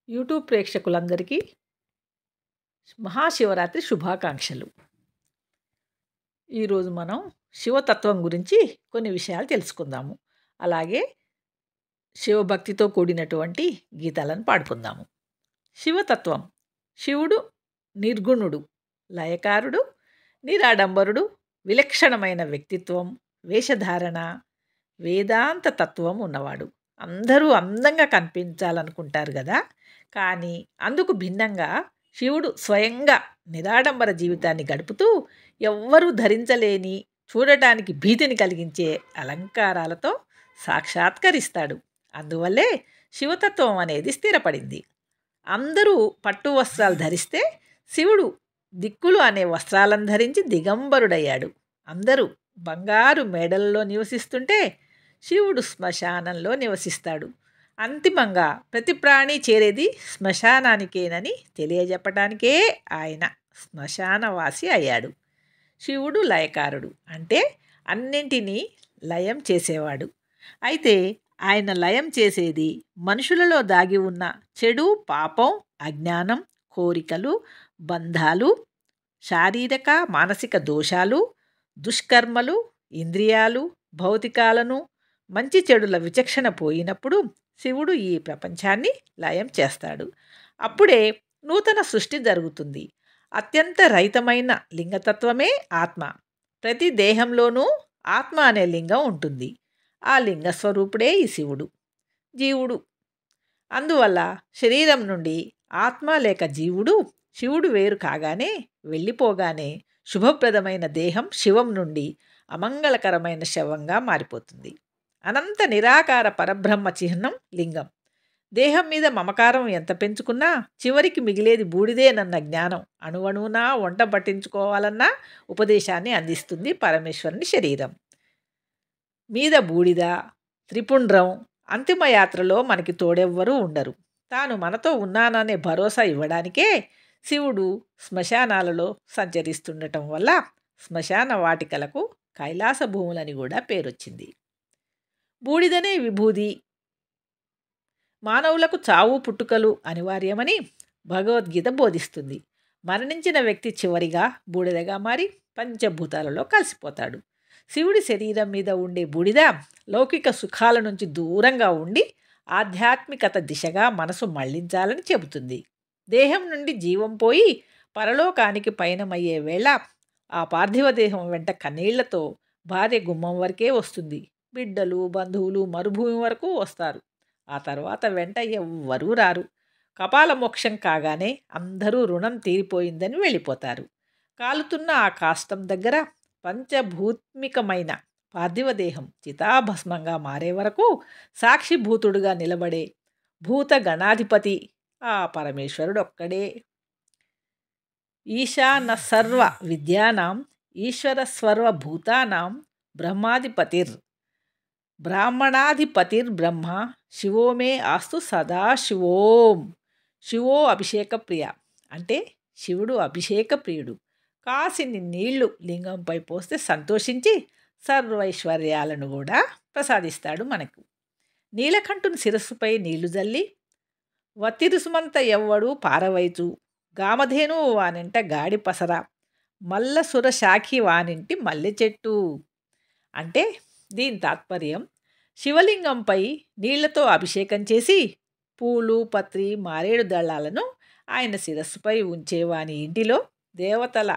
YouTube ప్రేక్షకులందరికీ మహాశివరాత్రి శుభాకాంక్షలు. ఈరోజు మనం శివతత్వం గురించి కొన్ని విషయాలు తెలుసుకుందాము. అలాగే శివభక్తితో కూడినటువంటి గీతాలను పాడుకుందాము. శివతత్వం: శివుడు నిర్గుణుడు, లయకారుడు, నిరాడంబరుడు, విలక్షణమైన వ్యక్తిత్వం, వేషధారణ, వేదాంత తత్వం ఉన్నవాడు. అందరూ అందంగా కనిపించాలనుకుంటారు కదా, కానీ అందుకు భిన్నంగా శివుడు స్వయంగా నిరాడంబర జీవితాన్ని గడుపుతూ ఎవ్వరూ ధరించలేని, చూడటానికి భీతిని కలిగించే అలంకారాలతో సాక్షాత్కరిస్తాడు. అందువల్లే శివతత్వం అనేది స్థిరపడింది. అందరూ పట్టు వస్త్రాలు ధరిస్తే శివుడు దిక్కులు అనే వస్త్రాలను ధరించి దిగంబరుడయ్యాడు. అందరూ బంగారు మేడల్లో నివసిస్తుంటే శివుడు శ్మశానంలో నివసిస్తాడు. అంతిమంగా ప్రతి ప్రాణి చేరేది శ్మశానానికేనని తెలియజెప్పటానికే ఆయన శ్మశానవాసి అయ్యాడు. శివుడు లయకారుడు, అంటే అన్నింటినీ లయం చేసేవాడు. అయితే ఆయన లయం చేసేది మనుషులలో దాగి ఉన్న చెడు, పాపం, అజ్ఞానం, కోరికలు, బంధాలు, శారీరక మానసిక దోషాలు, దుష్కర్మలు, ఇంద్రియాలు, భౌతికాలను, మంచి చెడుల విచక్షణ పోయినప్పుడు శివుడు ఈ ప్రపంచాన్ని లయం చేస్తాడు. అప్పుడే నూతన సృష్టి జరుగుతుంది. అత్యంత రహితమైన లింగతత్వమే ఆత్మ. ప్రతి దేహంలోనూ ఆత్మ అనే లింగం ఉంటుంది. ఆ లింగ స్వరూపుడే ఈ శివుడు, జీవుడు. అందువల్ల శరీరం నుండి ఆత్మ లేక జీవుడు, శివుడు వేరు కాగానే, వెళ్ళిపోగానే శుభప్రదమైన దేహం శివం నుండి అమంగళకరమైన శవంగా మారిపోతుంది. అనంత నిరాకార పరబ్రహ్మ చిహ్నం లింగం. దేహం మీద మమకారం ఎంత పెంచుకున్నా చివరికి మిగిలేది బూడిదేనన్న జ్ఞానం అణువణువునా వంట పట్టించుకోవాలన్న ఉపదేశాన్ని అందిస్తుంది పరమేశ్వరుని శరీరం. మీద బూడిద, త్రిపుండ్రం, అంతిమయాత్రలో మనకి తోడెవ్వరూ ఉండరు. తాను మనతో ఉన్నాననే భరోసా ఇవ్వడానికే శివుడు శ్మశానాలలో సంచరిస్తుండటం వల్ల శ్మశాన వాటికలకు కైలాస భూములని కూడా పేరొచ్చింది. బూడిదనే విభూది. మానవులకు చావు పుట్టుకలు అనివార్యమని భగవద్గీత బోధిస్తుంది. మరణించిన వ్యక్తి చివరిగా బూడిదగా మారి పంచభూతాలలో కలిసిపోతాడు. శివుడి శరీరం మీద ఉండే బూడిద లౌకిక సుఖాల నుంచి దూరంగా ఉండి ఆధ్యాత్మికత దిశగా మనసు మళ్లించాలని చెబుతుంది. దేహం నుండి జీవం పోయి పరలోకానికి పయనమయ్యే వేళ ఆ పార్థివ దేహం వెంట కన్నీళ్లతో భార్య గుమ్మం వరకే వస్తుంది. బిడ్డలు, బంధువులు మరుభూమి వరకు వస్తారు. ఆ తర్వాత వెంట ఎవ్వరూ రారు. కపాల మోక్షం కాగానే అందరూ రుణం తీరిపోయిందని వెళ్ళిపోతారు. కాలుతున్న ఆ కాష్టం దగ్గర పంచభూత్మికమైన పార్థివ దేహం చితాభస్మంగా మారే వరకు సాక్షిభూతుడుగా నిలబడే భూత గణాధిపతి ఆ పరమేశ్వరుడు ఒక్కడే. ఈశాన సర్వ విద్యానాం ఈశ్వర సర్వభూతానాం బ్రహ్మాధిపతిర్ బ్రాహ్మణాధిపతిర్బ్రహ్మ శివో మే ఆస్తు సదాశివోం. శివో అభిషేక ప్రియ, అంటే శివుడు అభిషేక ప్రియుడు. కాసిని నీళ్లు లింగంపై పోస్తే సంతోషించి సర్వైశ్వర్యాలను కూడా ప్రసాదిస్తాడు మనకు. నీలకంఠుని శిరస్సుపై నీళ్లు జల్లి వత్తిరుసుమంత ఎవ్వడు పారవైచు, గామధేనువు వానింట గాడి పసర, మల్లసుర శాఖి వానింటి మల్లె చెట్టు. అంటే దీని తాత్పర్యం, శివలింగంపై నీళ్లతో అభిషేకం చేసి పూలు, పత్రి, మారేడు దళాలను ఆయన శిరస్సుపై ఉంచేవాని ఇంటిలో దేవతల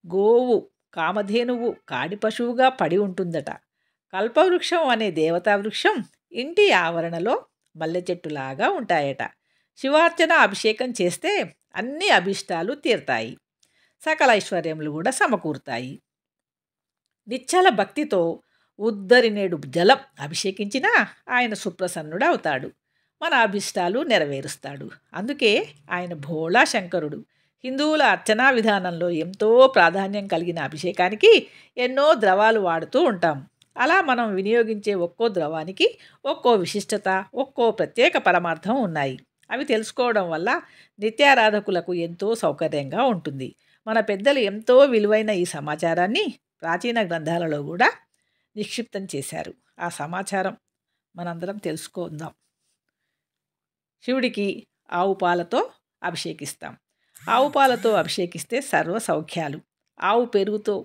గోవు, కామధేనువు కాడి పశువుగా పడి ఉంటుందట. కల్పవృక్షం అనే దేవతా వృక్షం ఇంటి ఆవరణలో మల్లె చెట్టులాగా ఉంటాయట. శివార్చన, అభిషేకం చేస్తే అన్ని అభిష్టాలు తీరతాయి, సకల ఐశ్వర్యములు కూడా సమకూరుతాయి. నిశ్చల భక్తితో ఉద్దరినేడు జలం అభిషేకించినా ఆయన సుప్రసన్నుడు అవుతాడు, మన అభిష్టాలు నెరవేరుస్తాడు. అందుకే ఆయన భోళా శంకరుడు. హిందువుల అర్చనా విధానంలో ఎంతో ప్రాధాన్యం కలిగిన అభిషేకానికి ఎన్నో ద్రవాలు వాడుతూ ఉంటాం. అలా మనం వినియోగించే ఒక్కో ద్రవానికి ఒక్కో విశిష్టత, ఒక్కో ప్రత్యేక పరమార్థం ఉన్నాయి. అవి తెలుసుకోవడం వల్ల నిత్యారాధకులకు ఎంతో సౌకర్యంగా ఉంటుంది. మన పెద్దలు ఎంతో విలువైన ఈ సమాచారాన్ని ప్రాచీన గ్రంథాలలో కూడా నిక్షిప్తం చేశారు. ఆ సమాచారం మనందరం తెలుసుకుందాం. శివుడికి ఆవు పాలతో అభిషేకిస్తాం. ఆవు పాలతో అభిషేకిస్తే సర్వ సౌఖ్యాలు. ఆవు పెరుగుతో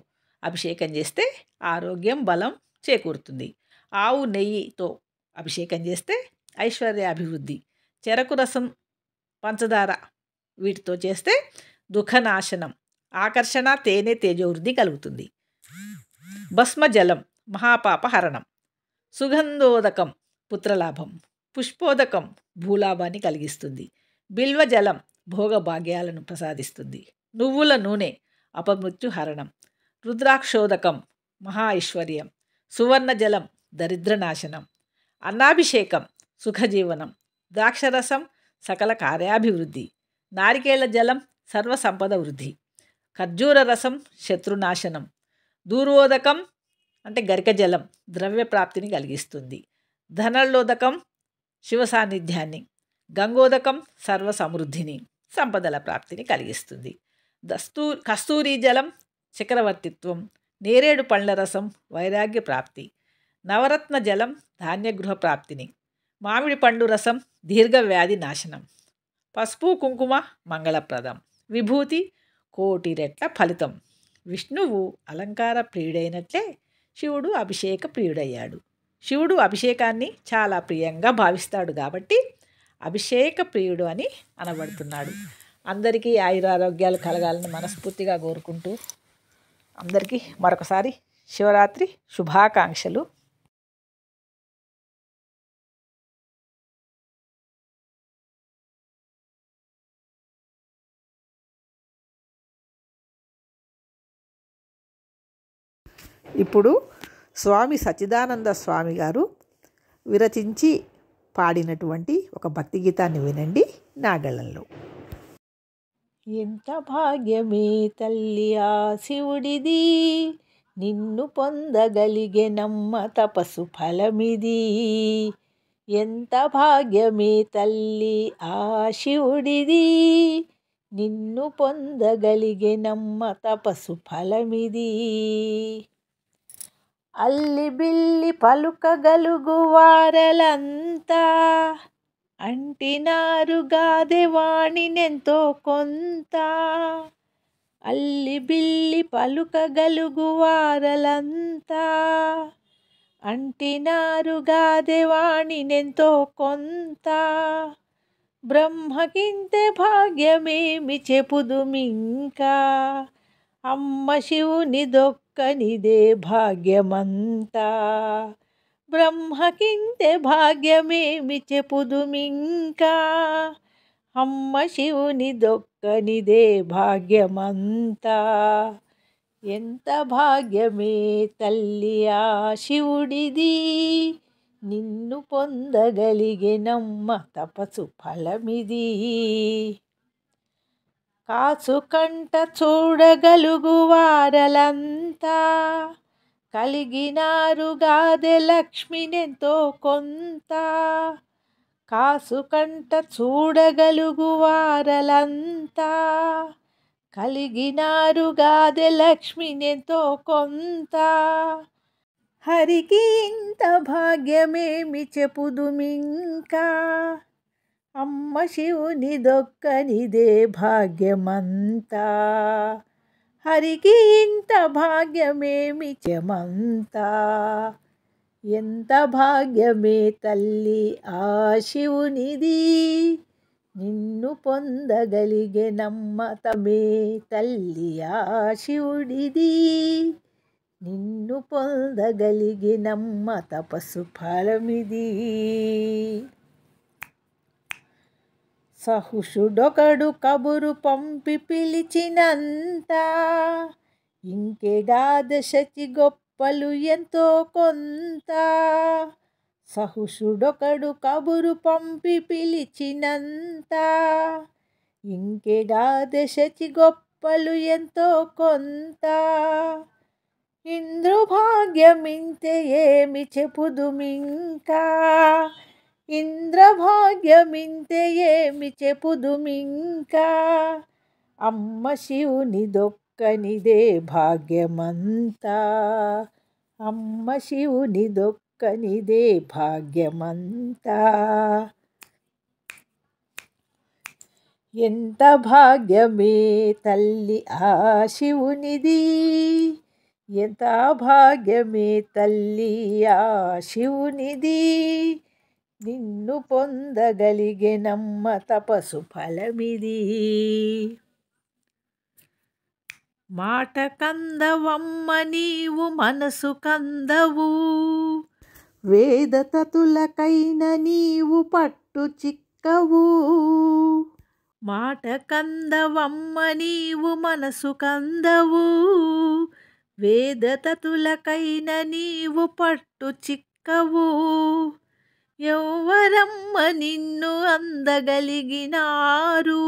అభిషేకం చేస్తే ఆరోగ్యం, బలం చేకూరుతుంది. ఆవు నెయ్యితో అభిషేకం చేస్తే ఐశ్వర్యాభివృద్ధి. చెరకు రసం, పంచదార వీటితో చేస్తే దుఃఖనాశనం, ఆకర్షణ, తేనె, తేజోవృద్ధి కలుగుతుంది. భస్మజలం మహాపాపహరణం. సుగంధోదకం పుత్రలాభం. పుష్పోదకం భూలాభాన్ని కలిగిస్తుంది. బిల్వజలం భోగభాగ్యాలను ప్రసాదిస్తుంది. నువ్వుల నూనె అపమృత్యుహరణం. రుద్రాక్షోదకం మహా ఐశ్వర్యం. సువర్ణజలం దరిద్రనాశనం. అన్నాభిషేకం సుఖజీవనం. ద్రాక్షరసం సకల కార్యాభివృద్ధి. నారికేళ జలం సర్వసంపద వృద్ధి. ఖర్జూర రసం శత్రునాశనం. దూరోదకం అంటే గరిక జలం ద్రవ్యప్రాప్తిని కలిగిస్తుంది. ధనలోదకం శివ సాన్నిధ్యాన్ని. గంగోదకం సర్వ సమృద్ధిని, సంపదల ప్రాప్తిని కలిగిస్తుంది. కస్తూరి జలం చక్రవర్తిత్వం. నేరేడు పండ్ల రసం వైరాగ్య ప్రాప్తి. నవరత్న జలం ధాన్యగృహ ప్రాప్తిని. మామిడి పండు రసం దీర్ఘవ్యాధి నాశనం. పసుపు కుంకుమ మంగళప్రదం. విభూతి కోటి రెట్ల ఫలితం. విష్ణువు అలంకార ప్రియుడైనట్లే శివుడు అభిషేక ప్రియుడయ్యాడు. శివుడు అభిషేకాన్ని చాలా ప్రియంగా భావిస్తాడు కాబట్టి అభిషేక ప్రియుడు అని అనబడుతున్నాడు. అందరికీ ఆయురారోగ్యాలు కలగాలని మనస్ఫూర్తిగా కోరుకుంటూ అందరికీ మరొకసారి శివరాత్రి శుభాకాంక్షలు. ఇప్పుడు స్వామి సచ్చిదానంద స్వామి గారు విరచించి పాడినటువంటి ఒక భక్తి గీతాన్ని వినండి నాగళ్ళంలో. ఎంత భాగ్యమే తల్లి ఆ శివుడిది, నిన్ను పొందగలిగెనమ్మ తపస్సు ఫలమిది. ఎంత భాగ్యమే తల్లి ఆ శివుడిది, నిన్ను పొందగలిగెనమ్మ తపస్సు ఫలమిది. అల్లి బిల్లి పలుకగలుగు వారలంతా అంటినారుగాదే వాణినెంతో కొంత. అల్లి బిల్లి పలుకగలుగు వారలంతా అంటినారుగాదే వాణినెంతో కొంత. బ్రహ్మకింతే భాగ్యమేమి చెప్పుదుమింకా, అమ్మ శివుని దొక్కనిదే భాగ్యమంతా. బ్రహ్మకింతే భాగ్యమేమి చెప్పుదుమింకా, అమ్మ శివుని దొక్కనిదే భాగ్యమంతా. ఎంత భాగ్యమే తల్లి ఆ శివుడిది, నిన్ను పొందగలిగెనమ్మ తపస్సు ఫలమిది. కాసుకంట చూడగలుగు వారలంతా కలిగినారుగాదే లక్ష్మినెంతో కొంత. కాసుకంట చూడగలుగు వారలంతా కలిగినారుగాదే లక్ష్మినెంతో కొంత. హరికి ఇంత భాగ్యమేమి చెప్పుదుమింకా, అమ్మ శివుని దొక్కనిదే భాగ్యమంతా. హరికి ఇంత భాగ్యమేమి చెమంతా. ఎంత భాగ్యమే తల్లి ఆ శివునిది, నిన్ను పొందగలిగెనమ్మ తమే తల్లి ఆ శివుడిది. నిన్ను పొందగలిగినమ్మ తపస్సు ఫలమిది. సహుషుడొకడు కబురు పంపి పిలిచినంత, ఇంకెగాద శచి గొప్పలు ఎంతో కొంత. సహుషుడొకడు కబురు పంపి పిలిచినంత, ఇంకెగాద శచి గొప్పలు ఎంతో కొంత. ఇంద్రభాగ్యమింతే ఏమి చెప్పుదుమింకా, ఇంద్రభాగ్యమింతే ఏమి చెప్పుదుమింకా, అమ్మ శివుని దొక్కనిదే భాగ్యమంతా. అమ్మ శివుని దొక్కనిదే భాగ్యమంతా. ఎంత భాగ్యమే తల్లి ఆ శివునిది, ఎంత భాగ్యమే తల్లి ఆ శివునిది, నిన్ను పొందగలిగెనమ్మ తపస్సు ఫలమిది. మాట కందవమ్మ నీవు మనసు కందవు, వేదతతులకైన నీవు పట్టు చిక్కవు. మాట కందవమ్మ నీవు మనసు కందవు, వేదతతులకైన నీవు పట్టు చిక్కవు. ఎవ్వరమ్మ నిన్ను అందగలిగినారు,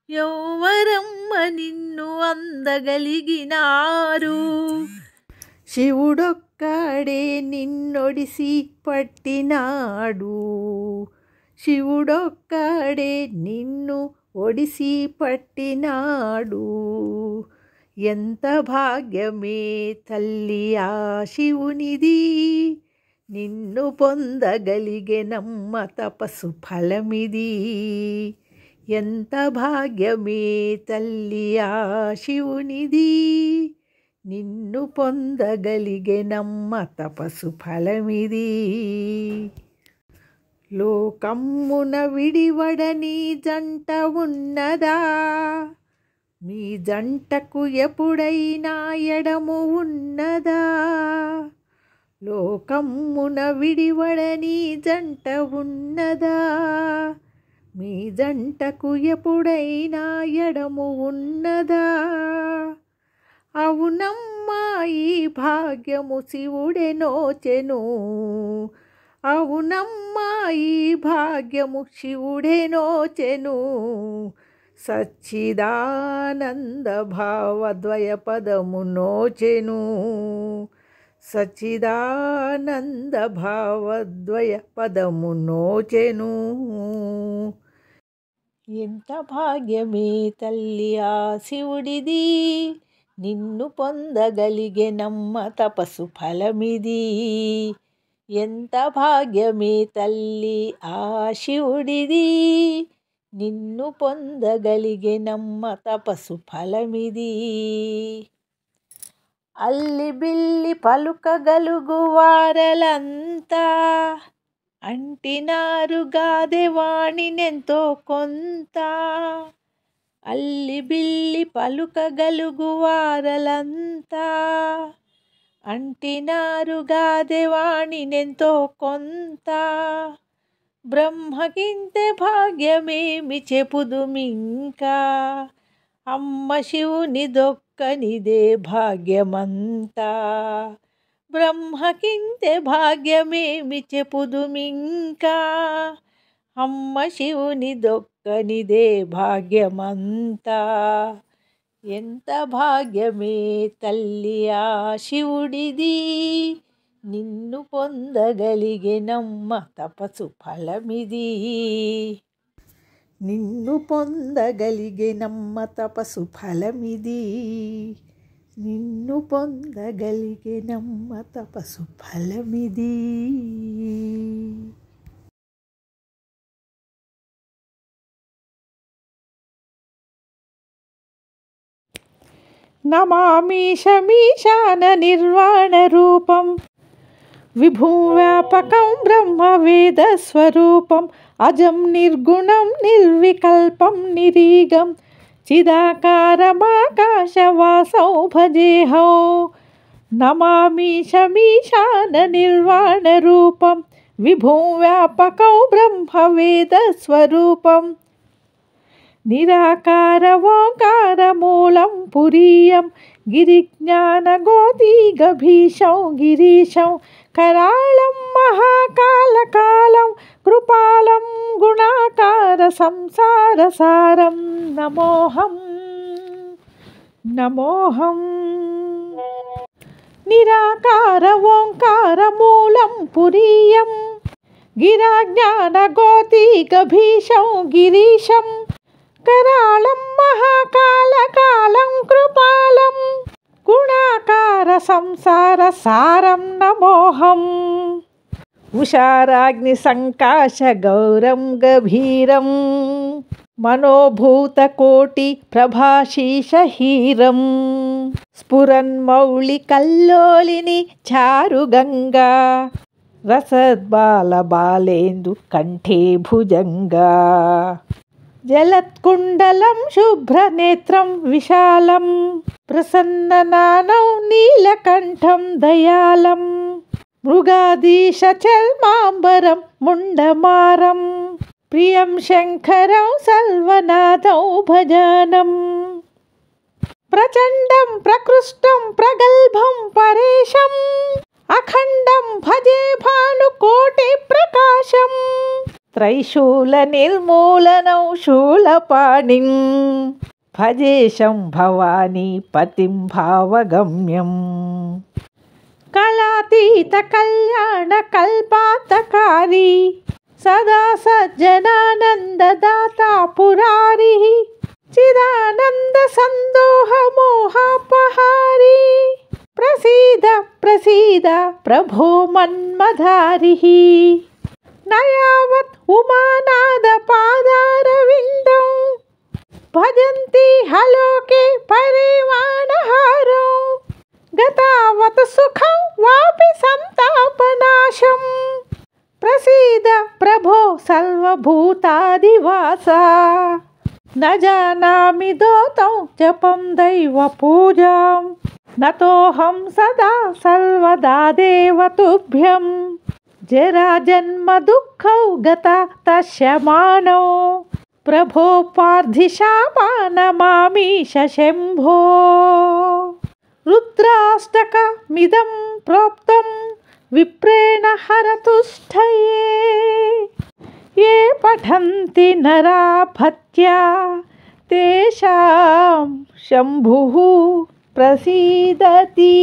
ఎవ్వరమ్మ నిన్ను అందగలిగినారు. శివుడొక్కడే నిన్నొడిసి పట్టినాడు, శివుడొక్కడే నిన్ను ఒడిసి పట్టినాడు. ఎంత భాగ్యమే తల్లి ఆ శివునిది, నిన్ను పొందగలిగెనమ్మ తపస్సు ఫలమిది. ఎంత భాగ్యమే తల్లి ఆ శివునిది, నిన్ను పొందగలిగెనమ్మ తపస్సు ఫలమిది. లోకమ్మున విడివడని జంట ఉన్నదా, మీ జంటకు ఎప్పుడైనా ఎడము ఉన్నదా. లోకమ్మున విడివడని జంట ఉన్నదా, మీ జంటకు ఎప్పుడైనా ఎడము ఉన్నదా. అవునమ్మా ఈ భాగ్యము శివుడే నోచెను, అవునమ్మా ఈ భాగ్యము శివుడే నోచెను. సచ్చిదానంద భావద్వయ పదము నోచెను, సచ్చిదానంద భావద్వయ పదము నోచెను. ఎంత భాగ్యమే తల్లి ఆ శివుడిది, నిన్ను పొందగలిగెనమ్మ తపస్సు ఫలమిది. ఎంత భాగ్యమే తల్లి ఆ శివుడిది, నిన్ను పొందగలిగెనమ్మ తపస్సు ఫలమిది. అల్లి బిల్లి పలుకగలుగు వారలంతా, అంటినారు గాదె వాణినెంతో కొంత. అల్లి బిల్లి పలుకగలుగు వారలంతా, అంటినారు గాదె వాణినెంతో కొంత. బ్రహ్మకింతే భాగ్యమేమి చెప్పుదుమింకా, అమ్మ శివుని దొక్కనిదే భాగ్యమంతా. బ్రహ్మకింతే భాగ్యమేమి చెప్పుదుమింకా, అమ్మ శివుని దొక్కనిదే భాగ్యమంతా. ఎంత భాగ్యమే తల్లి ఆ శివుడిది, నిన్ను పొందగలిగెనమ్మ తపస్సు ఫలమిది. నిన్ను పొందగలిగెనమ్మ తపస్సు ఫలమిది, నిన్ను పొందగలిగెనమ్మ తపస్సు ఫలమిది. నమామీశమీశాన నిర్వాణ రూపం, విభువ్యాపకం బ్రహ్మవేదస్వరూపం, అజం నిర్గుణం నిర్వికల్పం నిరీగం, చిదాకారమాకాశవాసౌ భజేహౌ. నమామీశమీశాన నిర్వాణ రూపం, విభువ్యాపకం బ్రహ్మవేదస్వరూపం, నిరాకార ఓంకారమూలం పురీయం, గిరిజ్ఞానగోతీగభీషం గిరీశం, కరాళం మహాకాలకాలం కృపాలం గుణాకార సంసారసారం. నమోహం నమోహం. నిరాకార ఓంకారమూలం పురీయం, గిరాజ్ఞానగోతీగభీషం గిరీశం, కరాళం మహాకాలకాలం కృపాలం గుణాకార సంసార సారం. నమోహం. ఉషారాగ్ని సంకాశ గౌరం గభీరం, మనోభూతకోటి ప్రభాశీషహీరం స్ఫురన్మౌళికల్లోలిని చారుగంగా రసద్బాలబాలేందు కంఠే భుజంగా జలత్కుండలం శుభ్రనేత్రం విశాలం ప్రసన్ననానౌ నీలకంఠం దయాళం మృగాదీశచల్మాంబరం ముండమారం ప్రియం శంకరం సర్వనాథౌ భజానం ప్రచండం ప్రకృష్టం ప్రగల్భం పరేశం అఖండం భజే భానుకోటి ప్రకాశం త్రైశూల నిర్మూలనౌ శూలపాణిం భజేశం భవానీ పతిం భావగమ్యం కళాతీత కళ్యాణ కల్పాంతకారి సదా సజ్జనానందదాతా పురారి చిదానంద సందోహ మోహాపహారి ప్రసీద ప్రసీద ప్రభో మన్మధారి నయావత్ ఉమానాద పాదారవిందం భజంతి హలోకే పరివాణహారం గతావత్ సుఖం వాపి సంతాపనాశం ప్రసీద ప్రభో సర్వభూతాదివాస న జానామి దోతం జపం దైవ పూజాం నతోహం సదా సర్వదా దేవతుభ్యం జరా జన్మ దుఃఖౌ గత తస్యమానో ప్రభో పార్థిశామానమామీశ శంభో రుద్రాష్టకమిదం ప్రోక్తం విప్రేణ హరతుష్టయే ఏ పఠంతి నరా భక్త్యా తేషాం శంభుః ప్రసీదతి.